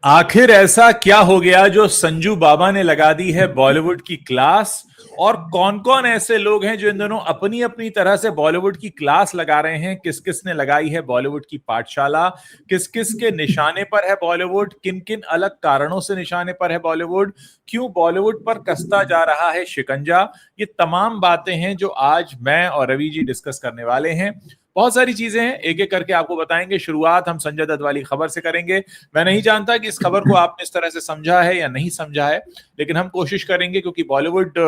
आखिर ऐसा क्या हो गया जो संजू बाबा ने लगा दी है बॉलीवुड की क्लास। और कौन कौन ऐसे लोग हैं जो इन दोनों अपनी अपनी तरह से बॉलीवुड की क्लास लगा रहे हैं। किस किस ने लगाई है बॉलीवुड की पाठशाला, किस किस के निशाने पर है बॉलीवुड, किन किन अलग कारणों से निशाने पर है बॉलीवुड, क्यों बॉलीवुड पर कसता जा रहा है शिकंजा। ये तमाम बातें हैं जो आज मैं और रवि जी डिस्कस करने वाले हैं। बहुत सारी चीजें हैं, एक एक करके आपको बताएंगे। शुरुआत हम संजय दत्त वाली खबर से करेंगे। मैं नहीं जानता कि इस खबर को आपने इस तरह से समझा है या नहीं समझा है, लेकिन हम कोशिश करेंगे, क्योंकि बॉलीवुड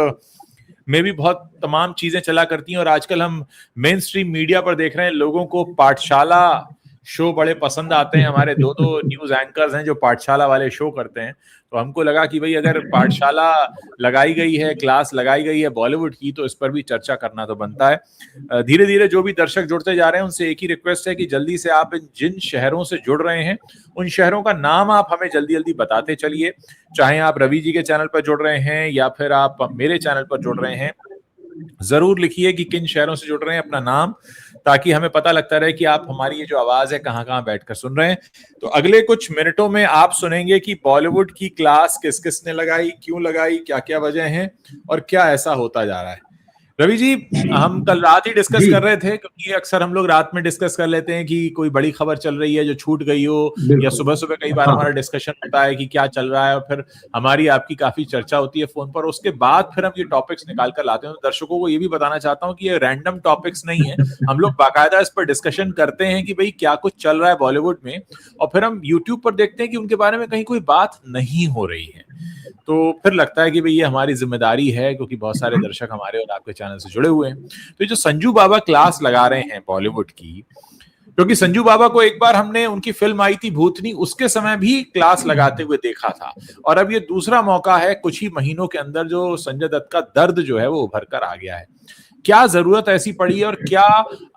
में भी बहुत तमाम चीजें चला करती हैं और आजकल हम मेन स्ट्रीम मीडिया पर देख रहे हैं लोगों को पाठशाला शो बड़े पसंद आते हैं। हमारे दो दो न्यूज एंकर्स हैं जो पाठशाला वाले शो करते हैं, तो हमको लगा कि भाई अगर पाठशाला लगाई गई है, क्लास लगाई गई है बॉलीवुड की, तो इस पर भी चर्चा करना तो बनता है। धीरे धीरे जो भी दर्शक जुड़ते जा रहे हैं उनसे एक ही रिक्वेस्ट है कि जल्दी से आप जिन शहरों से जुड़ रहे हैं उन शहरों का नाम आप हमें जल्दी जल्दी बताते चलिए। चाहे आप रवि जी के चैनल पर जुड़ रहे हैं या फिर आप मेरे चैनल पर जुड़ रहे हैं, जरूर लिखिए कि किन शहरों से जुड़ रहे हैं, अपना नाम, ताकि हमें पता लगता रहे कि आप हमारी ये जो आवाज है कहां कहां बैठकर सुन रहे हैं। तो अगले कुछ मिनटों में आप सुनेंगे कि बॉलीवुड की क्लास किस किस ने लगाई, क्यों लगाई, क्या क्या वजह है और क्या ऐसा होता जा रहा है। रवि जी, हम कल रात ही डिस्कस कर रहे थे, क्योंकि अक्सर हम लोग रात में डिस्कस कर लेते हैं कि कोई बड़ी खबर चल रही है जो छूट गई हो, या सुबह सुबह कई बार हमारा डिस्कशन होता है कि क्या चल रहा है, और फिर हमारी आपकी काफी चर्चा होती है फोन पर। उसके बाद फिर हम ये टॉपिक्स निकाल कर लाते हैं। तो दर्शकों को ये भी बताना चाहता हूँ कि ये रैंडम टॉपिक्स नहीं है, हम लोग बाकायदा इस पर डिस्कशन करते हैं कि भाई क्या कुछ चल रहा है बॉलीवुड में, और फिर हम यूट्यूब पर देखते हैं कि उनके बारे में कहीं कोई बात नहीं हो रही है। तो फिर लगता है कि भाई ये हमारी जिम्मेदारी है, क्योंकि बहुत सारे दर्शक हमारे और आपके चैनल से जुड़े हुए हैं। तो ये जो संजू बाबा क्लास लगा रहे हैं बॉलीवुड की, क्योंकि संजू बाबा को एक बार हमने, उनकी फिल्म आई थी भूतनी, उसके समय भी क्लास लगाते हुए देखा था, और अब ये दूसरा मौका है कुछ ही महीनों के अंदर जो संजय दत्त का दर्द जो है वो उभर कर आ गया है। क्या जरूरत ऐसी पड़ी है, और क्या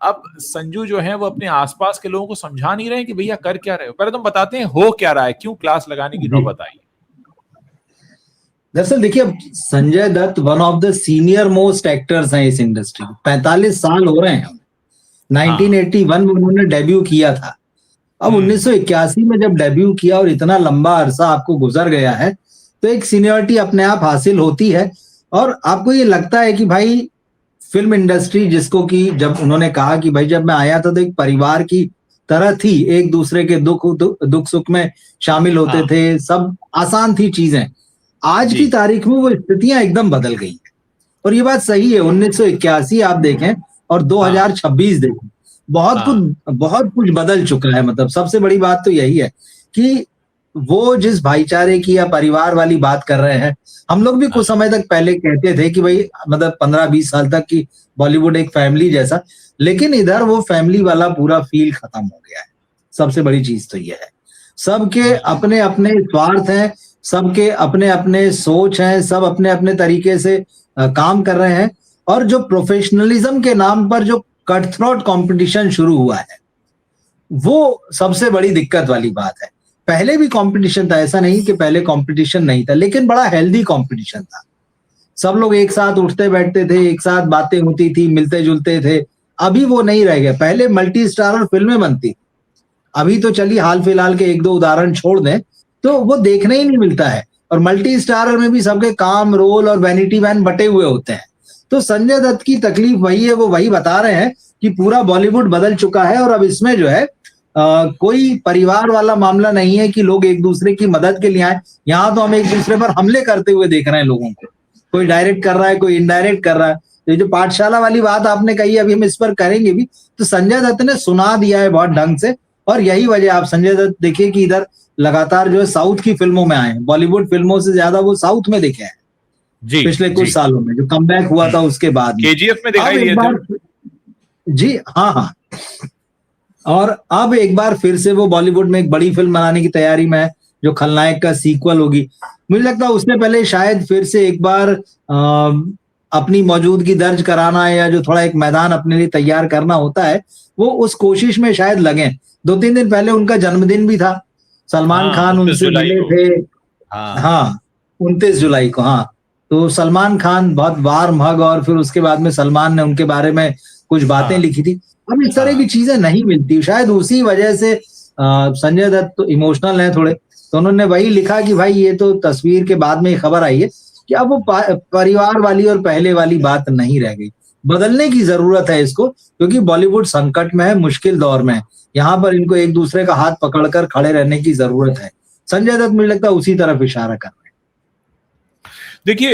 अब संजू जो है वो अपने आसपास के लोगों को समझा नहीं रहे कि भैया कर क्या रहे हो। पहले तुम बताते हैं हो क्या रहा है, क्यों क्लास लगाने की नौबत आई। दरअसल देखिए, Sanjay Dutt one of the senior most actors हैं इस इंडस्ट्री में। 45 साल हो रहे हैं। 1981 में उन्होंने डेब्यू किया था। अब 1981 में जब डेब्यू किया और इतना लंबा अरसा आपको गुजर गया है, तो एक सीनियरिटी अपने आप हासिल होती है। और आपको ये लगता है कि भाई फिल्म इंडस्ट्री, जिसको कि जब उन्होंने कहा कि भाई जब मैं आया था तो एक परिवार की तरह थी, एक दूसरे के दुख सुख में शामिल होते थे, सब आसान थी चीजें। आज की तारीख में वो स्थितियां एकदम बदल गई हैं। और ये बात सही है, 1981 आप देखें और 2026 देखें, बहुत कुछ बदल चुका है। मतलब सबसे बड़ी बात तो यही है कि वो जिस भाईचारे की या परिवार वाली बात कर रहे हैं, हम लोग भी कुछ समय तक पहले कहते थे कि भाई मतलब 15-20 साल तक की बॉलीवुड एक फैमिली जैसा, लेकिन इधर वो फैमिली वाला पूरा फील खत्म हो गया है। सबसे बड़ी चीज तो ये है, सबके अपने अपने स्वार्थ हैं, सबके अपने अपने सोच हैं, सब अपने अपने तरीके से काम कर रहे हैं। और जो प्रोफेशनलिज्म के नाम पर जो कट थ्रोट कंपटीशन शुरू हुआ है, वो सबसे बड़ी दिक्कत वाली बात है। पहले भी कंपटीशन था, ऐसा नहीं कि पहले कंपटीशन नहीं था, लेकिन बड़ा हेल्दी कंपटीशन था। सब लोग एक साथ उठते बैठते थे, एक साथ बातें होती थी, मिलते जुलते थे। अभी वो नहीं रह गया। पहले मल्टी स्टारर फिल्में बनती, अभी तो चलिए हाल फिलहाल के एक दो उदाहरण छोड़ दें तो वो देखने ही नहीं मिलता है। और मल्टी स्टारर में भी सबके काम, रोल और वैनिटी वैन बटे हुए होते हैं। तो संजय दत्त की तकलीफ वही है, वो वही बता रहे हैं कि पूरा बॉलीवुड बदल चुका है और अब इसमें जो है कोई परिवार वाला मामला नहीं है कि लोग एक दूसरे की मदद के लिए आए। यहाँ तो हम एक दूसरे पर हमले करते हुए देख रहे हैं लोगों को। कोई डायरेक्ट कर रहा है, कोई इनडायरेक्ट कर रहा है। तो जो पाठशाला वाली बात आपने कही, अभी हम इस पर करेंगे भी, तो संजय दत्त ने सुना दिया है बहुत ढंग से। और यही वजह, आप संजय दत्त देखिए कि इधर लगातार जो है साउथ की फिल्मों में आए हैं। बॉलीवुड फिल्मों से ज्यादा वो साउथ में दिखे हैं जी, पिछले कुछ सालों में जो कमबैक हुआ था उसके बाद केजीएफ में दिखाई दिए थे जी। हाँ। और अब एक बार फिर से वो बॉलीवुड में एक बड़ी फिल्म बनाने की तैयारी में है, जो खलनायक का सीक्वल होगी। मुझे लगता है उससे पहले शायद फिर से एक बार अपनी मौजूदगी दर्ज कराना, या जो थोड़ा एक मैदान अपने लिए तैयार करना होता है, वो उस कोशिश में शायद लगे। 2-3 दिन पहले उनका जन्मदिन भी था। सलमान खान उनसे मिले थे। हाँ, 29 जुलाई को। हाँ, तो सलमान खान बहुत वार्म हग, और फिर उसके बाद में सलमान ने उनके बारे में कुछ बातें लिखी थी। अब इस तरह की चीजें नहीं मिलती, शायद उसी वजह से संजय दत्त तो इमोशनल है थोड़े, तो उन्होंने वही लिखा कि भाई ये तो तस्वीर के बाद में ये खबर आई है कि अब वो परिवार वाली और पहले वाली बात नहीं रह गई। बदलने की जरूरत है इसको, क्योंकि बॉलीवुड संकट में है, मुश्किल दौर में है। यहाँ पर इनको एक दूसरे का हाथ पकड़कर खड़े रहने की जरूरत है। संजय दत्त मुझे लगता है उसी तरफ इशारा कर रहे हैं। देखिए,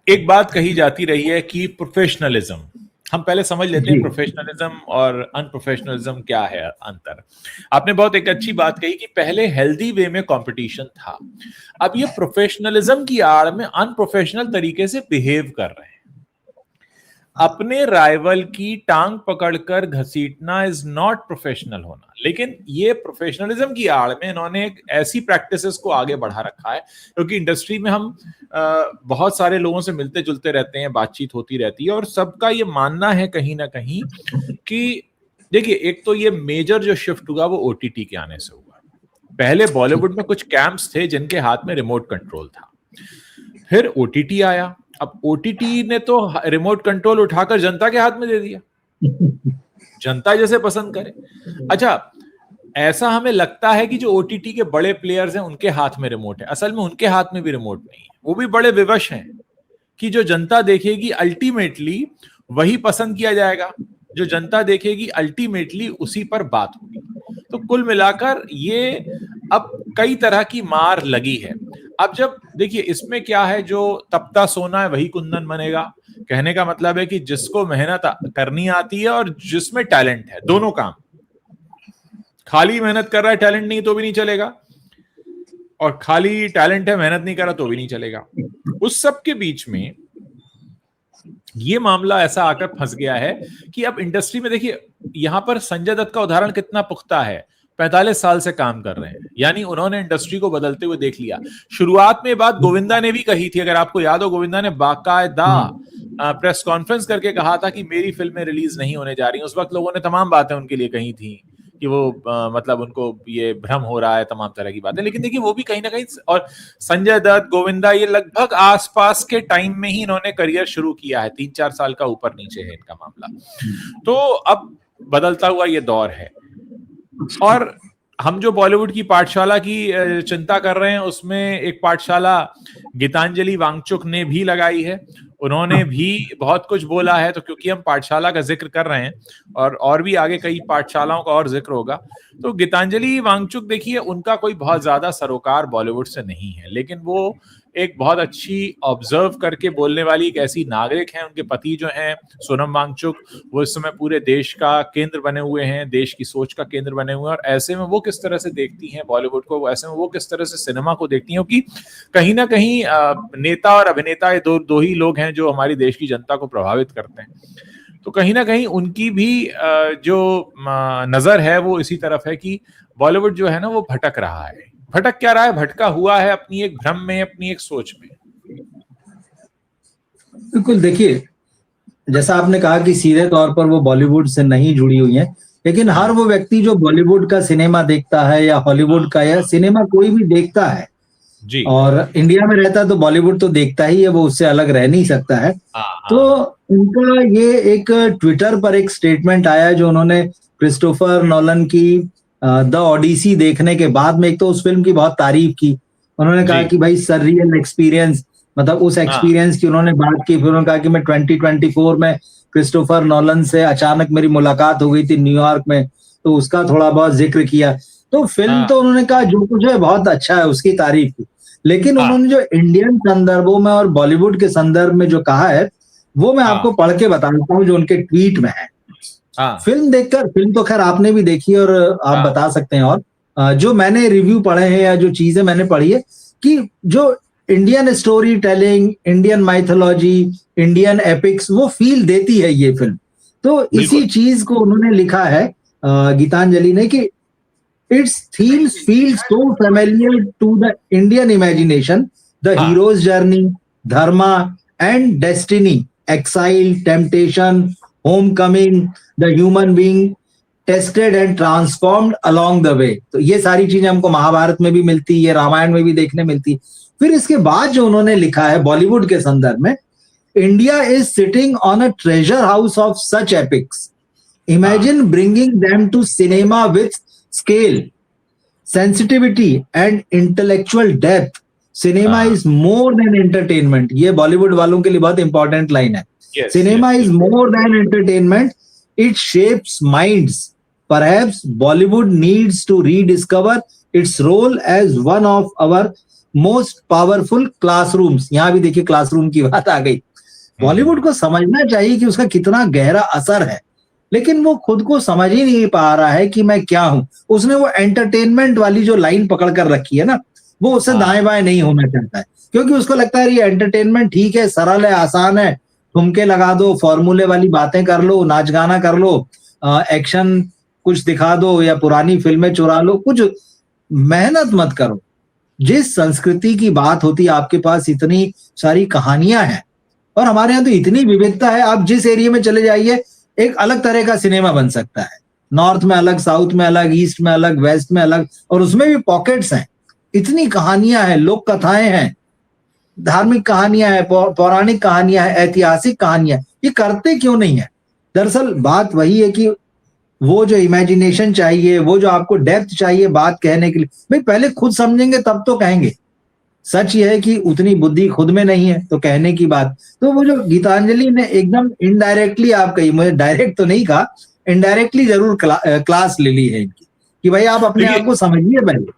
एक बात कही जाती रही है कि प्रोफेशनलिज्म, हम पहले समझ लेते हैं प्रोफेशनलिज्म और अनप्रोफेशनलिज्म क्या है अंतर। आपने बहुत एक अच्छी बात कही कि पहले हेल्दी वे में कंपटीशन था, अब ये प्रोफेशनलिज्म की आड़ में अनप्रोफेशनल तरीके से बिहेव कर रहे हैं। अपने राइवल की टांग पकड़कर घसीटना इज नॉट प्रोफेशनल होना, लेकिन ये प्रोफेशनलिज्म की आड़ में इन्होंने एक ऐसी प्रैक्टिसेस को आगे बढ़ा रखा है, क्योंकि इंडस्ट्री में हम बहुत सारे लोगों से मिलते जुलते रहते हैं, बातचीत होती रहती है, और सबका ये मानना है कहीं ना कहीं कि देखिए, एक तो ये मेजर जो शिफ्ट हुआ वो ओटीटी के आने से हुआ। पहले बॉलीवुड में कुछ कैंप्स थे जिनके हाथ में रिमोट कंट्रोल था, फिर ओटीटी आया। अब ओटीटी ने तो रिमोट कंट्रोल उठाकर जनता के हाथ में दे दिया, जनता जैसे पसंद करे। अच्छा, ऐसा हमें लगता है कि जो ओटीटी के बड़े प्लेयर्स हैं उनके हाथ में रिमोट है, असल में उनके हाथ में भी रिमोट नहीं है। वो भी बड़े विवश हैं कि जो जनता देखेगी अल्टीमेटली वही पसंद किया जाएगा, जो जनता देखेगी अल्टीमेटली उसी पर बात होगी। तो कुल मिलाकर ये अब कई तरह की मार लगी है। अब जब देखिए, इसमें क्या है, जो तपता सोना है वही कुंदन बनेगा। कहने का मतलब है कि जिसको मेहनत करनी आती है और जिसमें टैलेंट है, दोनों काम, खाली मेहनत कर रहा है टैलेंट नहीं तो भी नहीं चलेगा, और खाली टैलेंट है मेहनत नहीं कर रहा तो भी नहीं चलेगा। उस सब के बीच में ये मामला ऐसा आकर फंस गया है कि अब इंडस्ट्री में देखिए, यहां पर संजय दत्त का उदाहरण कितना पुख्ता है। 45 साल से काम कर रहे हैं, यानी उन्होंने इंडस्ट्री को बदलते हुए देख लिया। शुरुआत में बात गोविंदा ने भी कही थी, अगर आपको याद हो, गोविंदा ने बाकायदा प्रेस कॉन्फ्रेंस करके कहा था कि मेरी फिल्में रिलीज नहीं होने जा रही। उस वक्त लोगों ने तमाम बातें उनके लिए कही थी कि वो मतलब उनको ये भ्रम हो रहा है, तमाम तरह की बातें। लेकिन देखिए, वो भी कहीं ना कहीं, और संजय दत्त, गोविंदा, ये लगभग आसपास के टाइम में ही इन्होंने करियर शुरू किया है, 3-4 साल का ऊपर नीचे है इनका मामला। तो अब बदलता हुआ ये दौर है, और हम जो बॉलीवुड की पाठशाला की चिंता कर रहे हैं, उसमें एक पाठशाला गीतांजलि वांगचुक ने भी लगाई है। उन्होंने भी बहुत कुछ बोला है। तो क्योंकि हम पाठशाला का जिक्र कर रहे हैं और भी आगे कई पाठशालाओं का और जिक्र होगा, तो गीतांजलि वांगचुक देखिए, उनका कोई बहुत ज्यादा सरोकार बॉलीवुड से नहीं है, लेकिन वो एक बहुत अच्छी ऑब्जर्व करके बोलने वाली एक ऐसी नागरिक हैं। उनके पति जो हैं सोनम वांगचुक, वो इस समय पूरे देश का केंद्र बने हुए हैं, देश की सोच का केंद्र बने हुए हैं, और ऐसे में वो किस तरह से देखती हैं बॉलीवुड को, ऐसे में वो किस तरह से सिनेमा को देखती हैं, क्योंकि कहीं ना कहीं नेता और अभिनेता ये दो ही लोग हैं जो हमारी देश की जनता को प्रभावित करते हैं। तो कहीं ना कहीं उनकी भी जो नजर है वो इसी तरफ है कि बॉलीवुड जो है ना वो भटक रहा है। भटक क्या रहा है? भटका हुआ है अपनी एक भ्रम में, अपनी एक सोच में। बिल्कुल, देखिए, जैसा आपने कहा कि सीधे तौर पर वो बॉलीवुड से नहीं जुड़ी हुई है, लेकिन हर वो व्यक्ति जो बॉलीवुड का सिनेमा देखता है या हॉलीवुड का, या सिनेमा कोई भी देखता है जी, और इंडिया में रहता है तो बॉलीवुड तो देखता ही है, वो उससे अलग रह नहीं सकता है। तो उनका ये एक ट्विटर पर एक स्टेटमेंट आया जो उन्होंने क्रिस्टोफर नोलन की द ओडिसी देखने के बाद में, एक तो उस फिल्म की बहुत तारीफ की। उन्होंने कहा कि भाई सररियल एक्सपीरियंस, मतलब उस एक्सपीरियंस की उन्होंने बात की। फिर उन्होंने कहा कि मैं 2024 में क्रिस्टोफर नोलन से अचानक मेरी मुलाकात हो गई थी न्यूयॉर्क में, तो उसका थोड़ा बहुत जिक्र किया। तो फिल्म तो उन्होंने कहा जो कुछ है बहुत अच्छा है, उसकी तारीफ की। लेकिन उन्होंने जो इंडियन संदर्भों में और बॉलीवुड के संदर्भ में जो कहा है, वो मैं आपको पढ़ के बताता हूँ जो उनके ट्वीट में है। फिल्म देखकर, फिल्म तो खैर आपने भी देखी और आप बता सकते हैं, और जो मैंने रिव्यू पढ़े हैं या जो चीजें मैंने पढ़ी है, कि जो Indian story telling, Indian mythology, Indian epics, वो फील देती है ये फिल्म। तो इसी चीज को उन्होंने लिखा है गीतांजलि ने, कि its themes feel so familiar to the Indian imagination, the hero's journey, dharma and destiny, exile, temptation, homecoming, the human being tested and transformed along the way। तो ये सारी चीजें हमको महाभारत में भी मिलती है, रामायण में भी देखने मिलती। फिर इसके बाद जो उन्होंने लिखा है बॉलीवुड के संदर्भ में, India is sitting on a treasure house of such epics, imagine bringing them to cinema with scale, sensitivity and intellectual depth, cinema is more than entertainment. ये बॉलीवुड वालों के लिए बहुत इंपॉर्टेंट लाइन है। Cinema is more than entertainment, it shapes minds. Perhaps Bollywood needs to rediscover its role as one of our most powerful classrooms. यहां भी देखिए classroom की बात आ गई। बॉलीवुड को समझना चाहिए कि उसका कितना गहरा असर है, लेकिन वो खुद को समझ ही नहीं पा रहा है कि मैं क्या हूं। उसने वो एंटरटेनमेंट वाली जो लाइन पकड़ कर रखी है ना, वो उससे दाएं बाएं नहीं होना चाहता है, क्योंकि उसको लगता है ये एंटरटेनमेंट ठीक है, सरल है, आसान है, ठुमके लगा दो, फॉर्मूले वाली बातें कर लो, नाच गाना कर लो, एक्शन कुछ दिखा दो या पुरानी फिल्में चुरा लो, कुछ मेहनत मत करो। जिस संस्कृति की बात होती है, आपके पास इतनी सारी कहानियां हैं और हमारे यहाँ तो इतनी विविधता है। आप जिस एरिया में चले जाइए एक अलग तरह का सिनेमा बन सकता है, नॉर्थ में अलग, साउथ में अलग, ईस्ट में अलग, वेस्ट में अलग, और उसमें भी पॉकेट्स हैं। इतनी कहानियां हैं, लोक कथाएं हैं, धार्मिक कहानियां हैं, पौराणिक कहानियां हैं, ऐतिहासिक कहानियां। ये करते क्यों नहीं है? दरअसल बात वही है कि वो जो इमेजिनेशन चाहिए, वो जो आपको डेप्थ चाहिए बात कहने के लिए, भाई पहले खुद समझेंगे तब तो कहेंगे। सच ये है कि उतनी बुद्धि खुद में नहीं है तो कहने की बात। तो वो जो गीतांजलि ने एकदम इनडायरेक्टली, आप कही, मुझे डायरेक्ट तो नहीं कहा, इनडायरेक्टली जरूर क्लास ले ली है इनकी कि भाई आप अपने आप को समझिए। पहले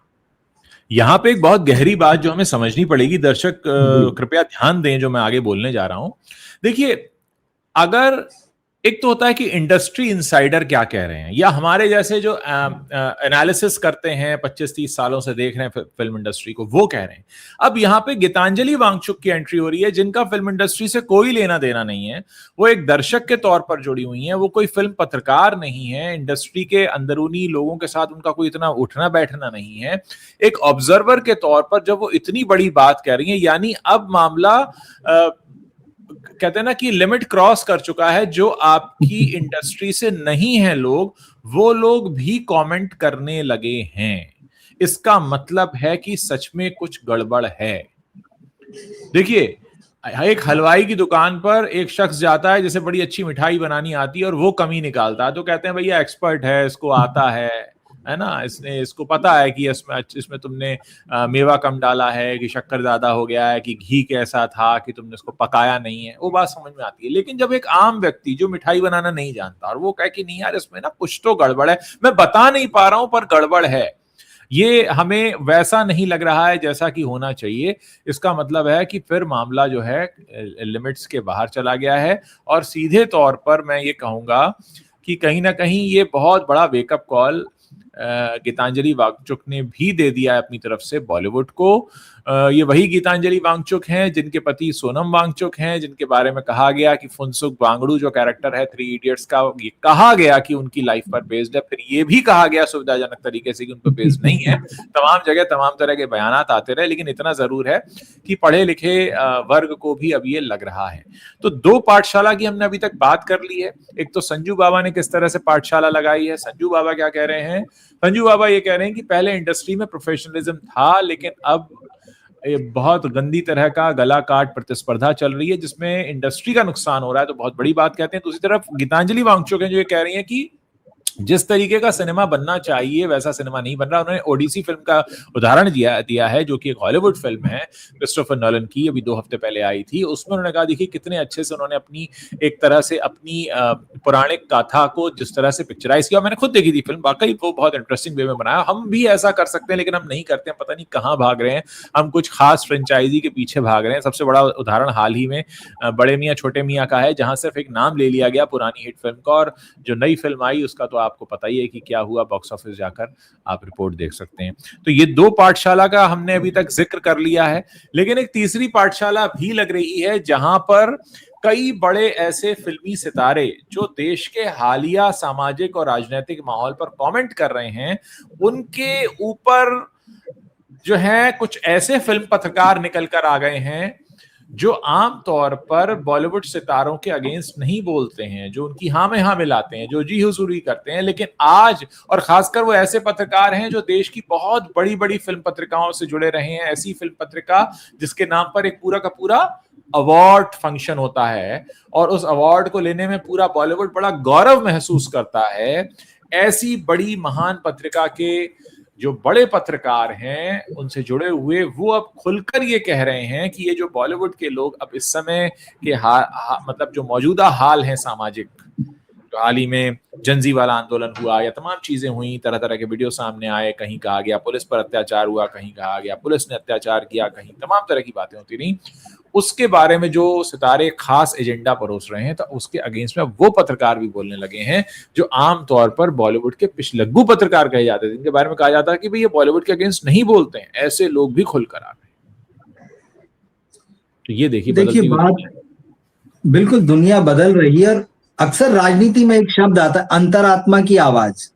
यहां पे एक बहुत गहरी बात जो हमें समझनी पड़ेगी, दर्शक कृपया ध्यान दें जो मैं आगे बोलने जा रहा हूं। देखिए, अगर एक तो होता है कि इंडस्ट्री इनसाइडर क्या कह रहे हैं, या हमारे जैसे जो एनालिसिस करते हैं 25-30 सालों से देख रहे हैं फिल्म इंडस्ट्री को, वो कह रहे हैं। अब यहाँ पे गीतांजलि वांगचुक की एंट्री हो रही है, जिनका फिल्म इंडस्ट्री से कोई लेना देना नहीं है। वो एक दर्शक के तौर पर जुड़ी हुई हैं, वो कोई फिल्म पत्रकार नहीं है, इंडस्ट्री के अंदरूनी लोगों के साथ उनका कोई इतना उठना बैठना नहीं है। एक ऑब्जर्वर के तौर पर जब वो इतनी बड़ी बात कह रही है, यानी अब मामला कहते हैं ना कि लिमिट क्रॉस कर चुका है। जो आपकी इंडस्ट्री से नहीं है लोग, वो लोग भी कमेंट करने लगे हैं। इसका मतलब है कि सच में कुछ गड़बड़ है। देखिए, एक हलवाई की दुकान पर एक शख्स जाता है जिसे बड़ी अच्छी मिठाई बनानी आती है और वो कमी निकालता है, तो कहते हैं भैया एक्सपर्ट है, इसको आता है ना, इसको पता है कि इसमें तुमने मेवा कम डाला है, कि शक्कर ज्यादा हो गया है, कि घी कैसा था, कि तुमने इसको पकाया नहीं है। वो बात समझ में आती है। लेकिन जब एक आम व्यक्ति जो मिठाई बनाना नहीं जानता और वो कहे कि नहीं यार इसमें ना कुछ तो गड़बड़ है, मैं बता नहीं पा रहा हूं पर गड़बड़ है, ये हमें वैसा नहीं लग रहा है जैसा कि होना चाहिए, इसका मतलब है कि फिर मामला जो है लिमिट्स के बाहर चला गया है। और सीधे तौर पर मैं ये कहूंगा कि कहीं ना कहीं ये बहुत बड़ा वेकअप कॉल गीतांजलि वांगचुक ने भी दे दिया है अपनी तरफ से बॉलीवुड को। ये वही गीतांजलि वांगचुक हैं जिनके पति सोनम वांगचुक हैं, जिनके बारे में कहा गया कि फुनसुक वांगडू जो कैरेक्टर है 3 इडियट्स का, ये कहा गया कि उनकी लाइफ पर बेस्ड है। फिर ये भी कहा गया सुविधाजनक तरीके से कि उन पर बेस्ड नहीं है। तमाम जगह तमाम तरह के बयानात आते रहे, लेकिन इतना जरूर है कि पढ़े लिखे वर्ग को भी अब ये लग रहा है। तो 2 पाठशाला की हमने अभी तक बात कर ली है। एक तो संजू बाबा ने किस तरह से पाठशाला लगाई है। संजू बाबा क्या कह रहे हैं? संजू बाबा ये कह रहे हैं कि पहले इंडस्ट्री में प्रोफेशनलिज्म था, लेकिन अब बहुत गंदी तरह का गला काट प्रतिस्पर्धा चल रही है जिसमें इंडस्ट्री का नुकसान हो रहा है। तो बहुत बड़ी बात कहते हैं। दूसरी तरफ गीतांजलि वांगचुक हैं जो ये कह रही हैं कि जिस तरीके का सिनेमा बनना चाहिए वैसा सिनेमा नहीं बन रहा। उन्होंने ओडिसी फिल्म का उदाहरण दिया है, जो कि एक हॉलीवुड फिल्म है क्रिस्टोफर नॉलन की, अभी 2 हफ्ते पहले आई थी। उसमें उन्होंने कहा देखिए कितने अच्छे से उन्होंने अपनी एक तरह से अपनी पौराणिक गाथा को जिस तरह से पिक्चराइज किया। मैंने खुद देखी थी फिल्म, वाकई वो बहुत इंटरेस्टिंग वे में बनाया। हम भी ऐसा कर सकते हैं लेकिन हम नहीं करते हैं, पता नहीं कहाँ भाग रहे हैं। हम कुछ खास फ्रेंचाइजी के पीछे भाग रहे हैं। सबसे बड़ा उदाहरण हाल ही में बड़े मियाँ छोटे मियाँ का है, जहां सिर्फ एक नाम ले लिया गया पुरानी हिट फिल्म का, और जो नई फिल्म आई उसका तो आपको पता ही है कि क्या हुआ बॉक्स ऑफिस, जाकर आप रिपोर्ट देख सकते हैं। तो ये 2 पाठशाला का हमने अभी तक जिक्र कर लिया है, लेकिन एक तीसरी पाठशाला भी लग रही है जहां पर कई बड़े ऐसे फिल्मी सितारे जो देश के हालिया सामाजिक और राजनीतिक माहौल पर कमेंट कर रहे हैं, उनके ऊपर जो है कुछ ऐसे फिल्म पत्रकार निकल कर आ गए हैं जो आम तौर पर बॉलीवुड सितारों के अगेंस्ट नहीं बोलते हैं, जो उनकी हाँ में हाँ मिलाते हैं, जो जी हुजूरी करते हैं। लेकिन आज, और खासकर वो ऐसे पत्रकार हैं जो देश की बहुत बड़ी बड़ी फिल्म पत्रिकाओं से जुड़े रहे हैं। ऐसी फिल्म पत्रिका जिसके नाम पर एक पूरा का पूरा अवार्ड फंक्शन होता है और उस अवार्ड को लेने में पूरा बॉलीवुड बड़ा गौरव महसूस करता है। ऐसी बड़ी महान पत्रिका के जो बड़े पत्रकार हैं उनसे जुड़े हुए, वो अब खुलकर ये कह रहे हैं कि ये जो बॉलीवुड के लोग अब इस समय के मतलब जो मौजूदा हाल है सामाजिक, जो हाल ही में जंजी वाला आंदोलन हुआ या तमाम चीजें हुई, तरह तरह के वीडियो सामने आए, कहीं कहा गया पुलिस पर अत्याचार हुआ, कहीं कहा गया पुलिस ने अत्याचार किया, कहीं तमाम तरह की बातें होती रही, उसके बारे में जो सितारे खास एजेंडा परोस रहे हैं, तो उसके अगेंस्ट में वो पत्रकार भी बोलने लगे हैं जो आमतौर पर बॉलीवुड के पिछलग्गू पत्रकार कहे जाते थे, जिनके बारे में कहा जाता है कि भाई ये बॉलीवुड के अगेंस्ट नहीं बोलते हैं, ऐसे लोग भी खुलकर आ गए। तो ये देखिए बात बिल्कुल दुनिया बदल रही है। और अक्सर राजनीति में एक शब्द आता है, अंतरात्मा की आवाज।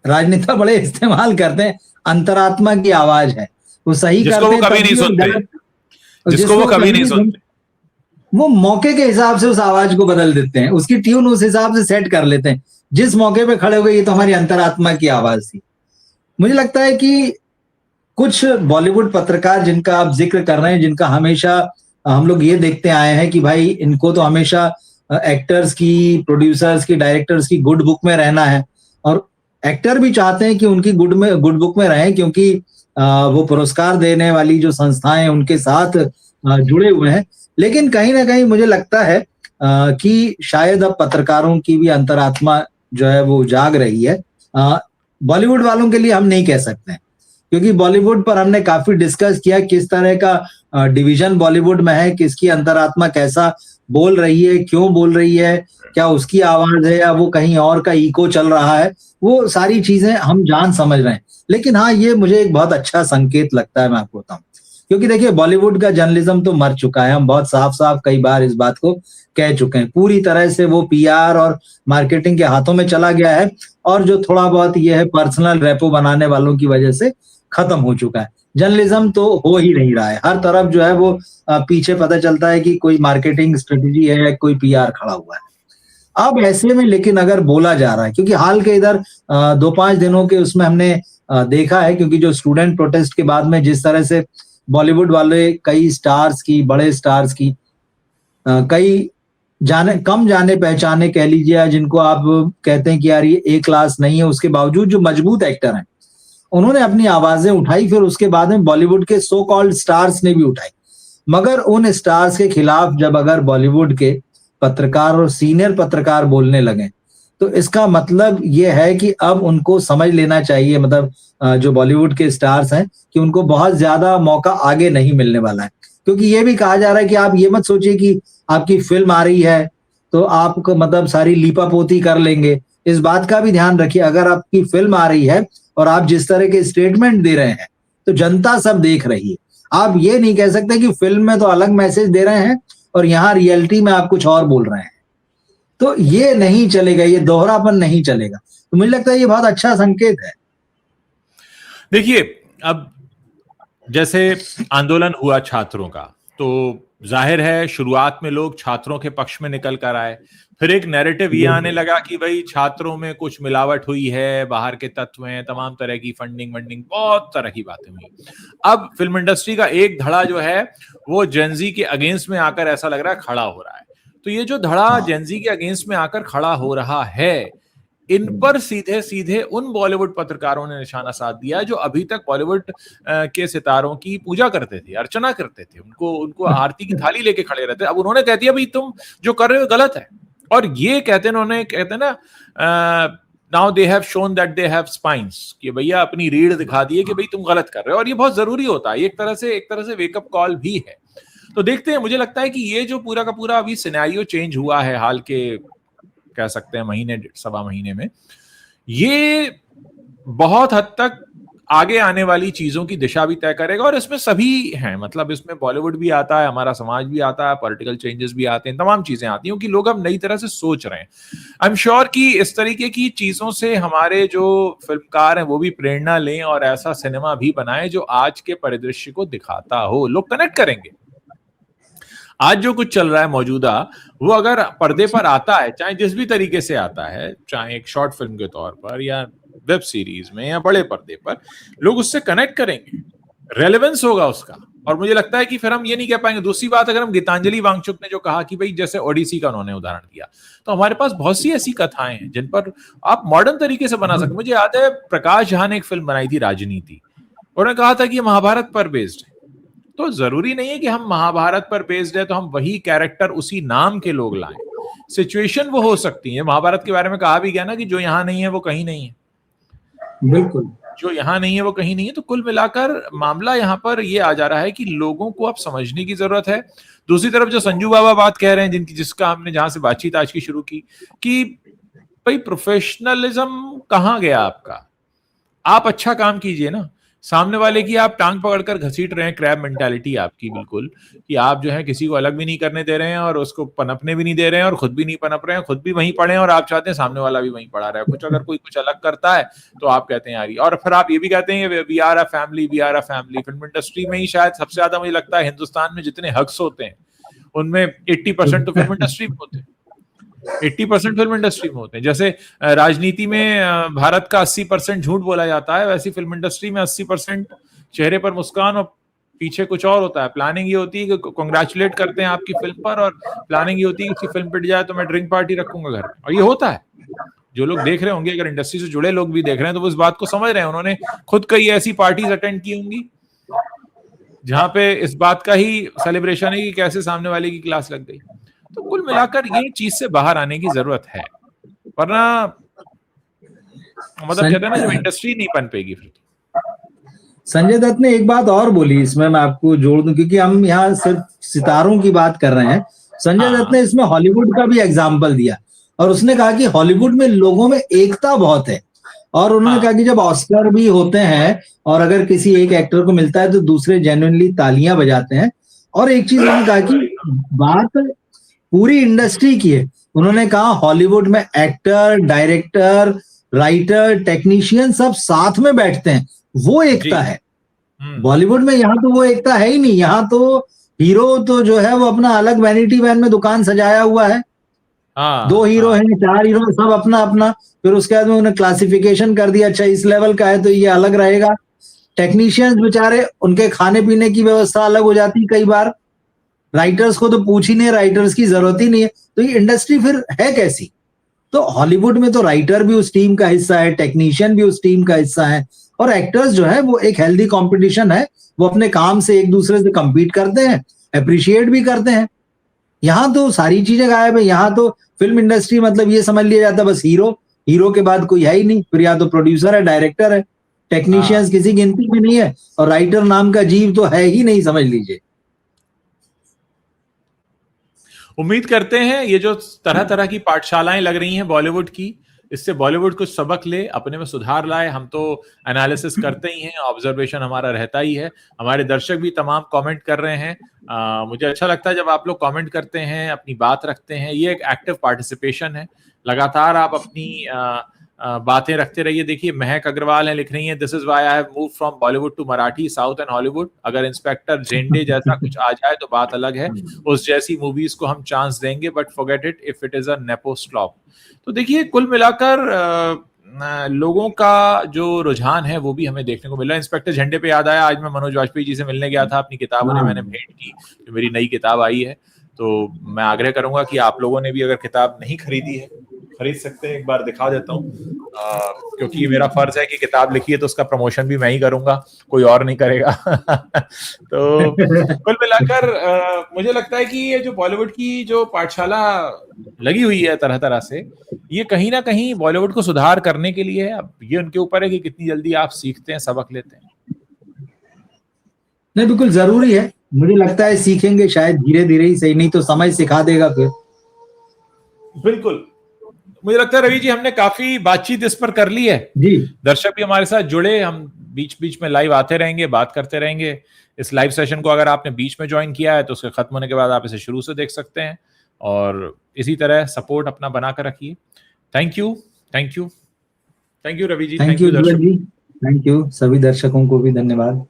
राजनेता बड़े इस्तेमाल करते हैं, अंतरात्मा की आवाज है, वो सही करते हैं, कभी नहीं सुनते, जिसको वो कभी नहीं सुनते, वो मौके के हिसाब से उस आवाज को बदल देते हैं, उसकी ट्यून उस हिसाब से सेट कर लेते हैं। जिस मौके पे खड़े हो गए, ये तो हमारी अंतरात्मा की आवाज थी। मुझे लगता है कि कुछ बॉलीवुड पत्रकार जिनका आप जिक्र कर रहे हैं, जिनका हमेशा हम लोग ये देखते आए हैं कि भाई इनको तो हमेशा एक्टर्स की, प्रोड्यूसर्स की, डायरेक्टर्स की गुड बुक में रहना है, और एक्टर भी चाहते हैं कि उनकी गुड बुक में रहें, क्योंकि वो पुरस्कार देने वाली जो संस्थाएं उनके साथ जुड़े हुए हैं। लेकिन कहीं ना कहीं मुझे लगता है कि शायद अब पत्रकारों की भी अंतरात्मा जो है वो जाग रही है। बॉलीवुड वालों के लिए हम नहीं कह सकते हैं, क्योंकि बॉलीवुड पर हमने काफी डिस्कस किया किस तरह का डिवीजन बॉलीवुड में है, किसकी अंतरात्मा कैसा बोल रही है, क्यों बोल रही है, क्या उसकी आवाज है या वो कहीं और का इको चल रहा है, वो सारी चीजें हम जान समझ रहे हैं। लेकिन हाँ, ये मुझे एक बहुत अच्छा संकेत लगता है, मैं आपको बताऊं, क्योंकि देखिए बॉलीवुड का जर्नलिज्म तो मर चुका है। हम बहुत साफ साफ कई बार इस बात को कह चुके हैं, पूरी तरह से वो पीआर और मार्केटिंग के हाथों में चला गया है, और जो थोड़ा बहुत ये है पर्सनल रेपो बनाने वालों की वजह से खत्म हो चुका है। जर्नलिज्म तो हो ही नहीं रहा है, हर तरफ जो है वो पीछे पता चलता है कि कोई मार्केटिंग स्ट्रेटेजी है, कोई पीआर खड़ा हुआ है। अब ऐसे में लेकिन अगर बोला जा रहा है, क्योंकि हाल के इधर 2-5 दिनों के उसमें हमने देखा है, क्योंकि जो स्टूडेंट प्रोटेस्ट के बाद में जिस तरह से बॉलीवुड वाले कई स्टार्स की, बड़े स्टार्स की, कई कम जाने पहचाने कह लीजिए, जिनको आप कहते हैं कि यार ये ए क्लास नहीं है, उसके बावजूद जो मजबूत एक्टर हैं उन्होंने अपनी आवाजें उठाई। फिर उसके बाद में बॉलीवुड के सो कॉल्ड स्टार्स ने भी उठाई। मगर उन स्टार्स के खिलाफ जब अगर बॉलीवुड के पत्रकार और सीनियर पत्रकार बोलने लगे, तो इसका मतलब ये है कि अब उनको समझ लेना चाहिए, मतलब जो बॉलीवुड के स्टार्स हैं, कि उनको बहुत ज्यादा मौका आगे नहीं मिलने वाला है। क्योंकि ये भी कहा जा रहा है कि आप ये मत सोचिए कि आपकी फिल्म आ रही है तो आप मतलब सारी लीपापोती कर लेंगे। इस बात का भी ध्यान रखिए, अगर आपकी फिल्म आ रही है और आप जिस तरह के स्टेटमेंट दे रहे हैं, तो जनता सब देख रही है। आप ये नहीं कह सकते कि फिल्म में तो अलग मैसेज दे रहे हैं और यहाँ रियलिटी में आप कुछ और बोल रहे हैं। तो ये नहीं चलेगा, ये दोहरापन नहीं चलेगा। तो मुझे लगता है ये बहुत अच्छा संकेत है। देखिए, अब जैसे आंदोलन हुआ छात्रों का, तो जाहिर है शुरुआत में लोग छात्रों के पक्ष में निकल कर आए, फिर एक नैरेटिव ये आने लगा कि भाई छात्रों में कुछ मिलावट हुई है, बाहर के तत्व हैं, तमाम तरह की फंडिंग बहुत तरह की बातें हुई। अब फिल्म इंडस्ट्री का एक धड़ा जो है वो जेनजी के अगेंस्ट में आकर ऐसा लग रहा है खड़ा हो रहा है। तो ये जो धड़ा जेनजी के अगेंस्ट में आकर खड़ा हो रहा है, इन पर सीधे सीधे उन बॉलीवुड पत्रकारों ने निशाना साध दिया जो अभी तक बॉलीवुड के सितारों की पूजा करते थे, अर्चना करते थे, उनको आरती की थाली लेके खड़े रहते। अब उन्होंने कह दिया भाई तुम जो कर रहे हो गलत है, और ये कहते हैं ना, now they have shown that they have spines, कि भैया अपनी रीढ़ दिखा दिए कि भाई तुम गलत कर रहे हो। और ये बहुत जरूरी होता है, एक तरह से वेकअप कॉल भी है। तो देखते हैं, मुझे लगता है कि ये जो पूरा का पूरा अभी सिनेरियो चेंज हुआ है हाल के, कह सकते हैं महीने, सवा महीने में, ये बहुत हद तक आगे आने वाली चीजों की दिशा भी तय करेगा। और इसमें सभी हैं, मतलब इसमें बॉलीवुड भी आता है, हमारा समाज भी आता है, पॉलिटिकल चेंजेस भी आते हैं, तमाम चीजें आती हैं कि लोग अब नई तरह से सोच रहे हैं। आई एम श्योर कि इस तरीके की चीजों से हमारे जो फिल्मकार हैं वो भी प्रेरणा लें और ऐसा सिनेमा भी बनाएं जो आज के परिदृश्य को दिखाता हो, लोग कनेक्ट करेंगे। आज जो कुछ चल रहा है मौजूदा, वो अगर पर्दे पर आता है, चाहे जिस भी तरीके से आता है, चाहे एक शॉर्ट फिल्म के तौर पर या वेब सीरीज में या बड़े पर्दे पर, लोग उससे कनेक्ट करेंगे, रेलेवेंस होगा उसका, और मुझे लगता है कि फिर हम ये नहीं कह पाएंगे। दूसरी बात, अगर हम गीतांजलि वांगचुक ने जो कहा कि भाई जैसे ओडिसी का उन्होंने उदाहरण दिया, तो हमारे पास बहुत सी ऐसी कथाएं हैं जिन पर आप मॉडर्न तरीके से बना सकते। मुझे याद है प्रकाश झा ने एक फिल्म बनाई थी राजनीति, उन्होंने कहा था कि ये महाभारत पर बेस्ड है। तो जरूरी नहीं है कि हम महाभारत पर बेस्ड है तो हम वही कैरेक्टर उसी नाम के लोग लाएं। सिचुएशन वो हो सकती है। महाभारत के बारे में कहा भी गया ना कि जो यहां नहीं है वो कहीं नहीं है। बिल्कुल, जो यहां नहीं है वो कहीं नहीं है। तो कुल मिलाकर मामला यहां पर ये आ जा रहा है कि लोगों को अब समझने की जरूरत है। दूसरी तरफ जो संजू बाबा बात कह रहे हैं, जिसका हमने जहां से बातचीत आज की शुरू की, कि भाई प्रोफेशनलिज्म कहां गया आपका? आप अच्छा काम कीजिए ना, सामने वाले की आप टांग पकड़कर घसीट रहे हैं। क्रैब मेंटालिटी आपकी बिल्कुल, कि आप जो है किसी को अलग भी नहीं करने दे रहे हैं और उसको पनपने भी नहीं दे रहे हैं और खुद भी नहीं पनप रहे हैं, खुद भी वहीं पड़े हैं और आप चाहते हैं सामने वाला भी वहीं पड़ा रहे। कुछ अगर कोई कुछ अलग करता है तो आप कहते हैं यार, और फिर आप ये भी कहते हैं we are a family, we are a family. Film industry में ही शायद सबसे ज्यादा मुझे लगता है हिंदुस्तान में जितने हक्स होते हैं उनमें 80% तो फिल्म इंडस्ट्री में होते हैं। 80% फिल्म इंडस्ट्री में होते हैं। जैसे राजनीति में भारत का 80% झूठ बोला जाता है, वैसी फिल्म इंडस्ट्री में 80% चेहरे पर मुस्कान और पीछे कुछ और होता है। प्लानिंग ये होती है कि कांग्रेचुलेट करते हैं आपकी फिल्म पर, और प्लानिंग ये होती है कि उसकी फिल्म पिट जाए तो मैं ड्रिंक पार्टी रखूंगा घर में, और ये होता है। जो लोग देख रहे होंगे, अगर इंडस्ट्री से जुड़े लोग भी देख रहे हैं तो वो इस बात को समझ रहे हैं। उन्होंने खुद कई ऐसी पार्टीज अटेंड की होंगी जहां पे इस बात का ही सेलिब्रेशन है कि कैसे सामने वाले की क्लास लग गई। तो कुल मिलाकर ये चीज से बाहर आने की जरूरत है, वरना मतलब कहते हैं ना, जब इंडस्ट्री नहीं बन पाएगी फिर। संजय दत्त ने एक बात और बोली, इसमें मैं आपको जोड़ दूं, क्योंकि हम यहाँ सिर्फ सितारों की बात कर रहे हैं। संजय दत्त ने इसमें हॉलीवुड का भी एग्जाम्पल दिया और उसने कहा कि हॉलीवुड में लोगों में एकता बहुत है। और उन्होंने कहा कि जब ऑस्कर भी होते हैं और अगर किसी एक एक्टर को मिलता है तो दूसरे जेन्युइनली तालियां बजाते हैं। और एक चीज उन्होंने कहा कि बात पूरी इंडस्ट्री की है। उन्होंने कहा हॉलीवुड में एक्टर, डायरेक्टर, राइटर, टेक्नीशियन सब साथ में बैठते हैं, वो एकता है। बॉलीवुड में यहाँ तो वो एकता है ही नहीं। यहाँ तो हीरो तो जो है वो अपना अलग वैनिटी वैन में दुकान सजाया हुआ है। 2 हीरो हैं, 4 हीरो, सब अपना अपना। फिर उसके बाद में उन्हें क्लासिफिकेशन कर दिया, अच्छा इस लेवल का है तो ये अलग रहेगा। टेक्नीशियंस बेचारे, उनके खाने पीने की व्यवस्था अलग हो जाती है कई बार। राइटर्स को तो पूछ ही नहीं, राइटर्स की जरूरत ही नहीं है। तो ये इंडस्ट्री फिर है कैसी? तो हॉलीवुड में तो राइटर भी उस टीम का हिस्सा है, टेक्नीशियन भी उस टीम का हिस्सा है, और एक्टर्स जो है वो एक हेल्दी कंपटीशन है। वो अपने काम से एक दूसरे से compete करते हैं, अप्रिशिएट भी करते हैं। यहाँ तो सारी चीजें गायब है। यहाँ तो फिल्म इंडस्ट्री मतलब ये समझ लिया जाता है बस हीरो के बाद कोई है ही नहीं। फिर या तो प्रोड्यूसर है, डायरेक्टर है, टेक्नीशियंस किसी गिनती में नहीं है, और राइटर नाम का जीव तो है ही नहीं, समझ लीजिए। उम्मीद करते हैं ये जो तरह तरह की पाठशालाएं लग रही हैं बॉलीवुड की, इससे बॉलीवुड कुछ सबक ले, अपने में सुधार लाए। हम तो एनालिसिस करते ही हैं, ऑब्जर्वेशन हमारा रहता ही है। हमारे दर्शक भी तमाम कमेंट कर रहे हैं। मुझे अच्छा लगता है जब आप लोग कमेंट करते हैं, अपनी बात रखते हैं। ये एक एक्टिव पार्टिसिपेशन है। लगातार आप अपनी बातें रखते रहिए। देखिए महक अग्रवाल है, लिख रही हैं, this is why I have moved from Bollywood to Marathi, south and Hollywood. अगर इंस्पेक्टर जेंडे जैसा कुछ आ जाए तो बात अलग है, उस जैसी मूवीज को हम चांस देंगे, but forget it if it is a nepo slope. तो देखिए कुल मिलाकर लोगों का जो रुझान है वो भी हमें देखने को मिला। इंस्पेक्टर झंडे पे याद आया, आज मैं मनोज वाजपेयी जी से मिलने गया था, अपनी किताब उन्हें मैंने भेंट की, जो मेरी नई किताब आई है। तो मैं आग्रह करूंगा कि आप लोगों ने भी अगर किताब नहीं खरीदी है, खरीद सकते हैं। एक बार दिखा देता हूँ, क्योंकि मेरा फर्ज है कि किताब लिखी है तो उसका प्रमोशन भी मैं ही करूंगा, कोई और नहीं करेगा। तो कुल मिलाकर मुझे लगता है कि ये जो बॉलीवुड की जो पाठशाला लगी हुई है तरह तरह से, ये कहीं ना कहीं बॉलीवुड को सुधार करने के लिए है। अब ये उनके ऊपर है कि कितनी जल्दी आप सीखते हैं, सबक लेते हैं। नहीं, बिल्कुल जरूरी है। मुझे लगता है सीखेंगे शायद धीरे धीरे ही सही, नहीं तो समय सिखा देगा फिर। बिल्कुल, मुझे लगता है रवि जी हमने काफी बातचीत इस पर कर ली है जी। दर्शक भी हमारे साथ जुड़े, हम बीच बीच में लाइव आते रहेंगे, बात करते रहेंगे। इस लाइव सेशन को अगर आपने बीच में ज्वाइन किया है तो उसके खत्म होने के बाद आप इसे शुरू से देख सकते हैं, और इसी तरह सपोर्ट अपना बनाकर रखिए। Thank you, thank you, thank you Ravi ji, thank you दर्शक जी, थैंक यू। सभी दर्शकों को भी धन्यवाद।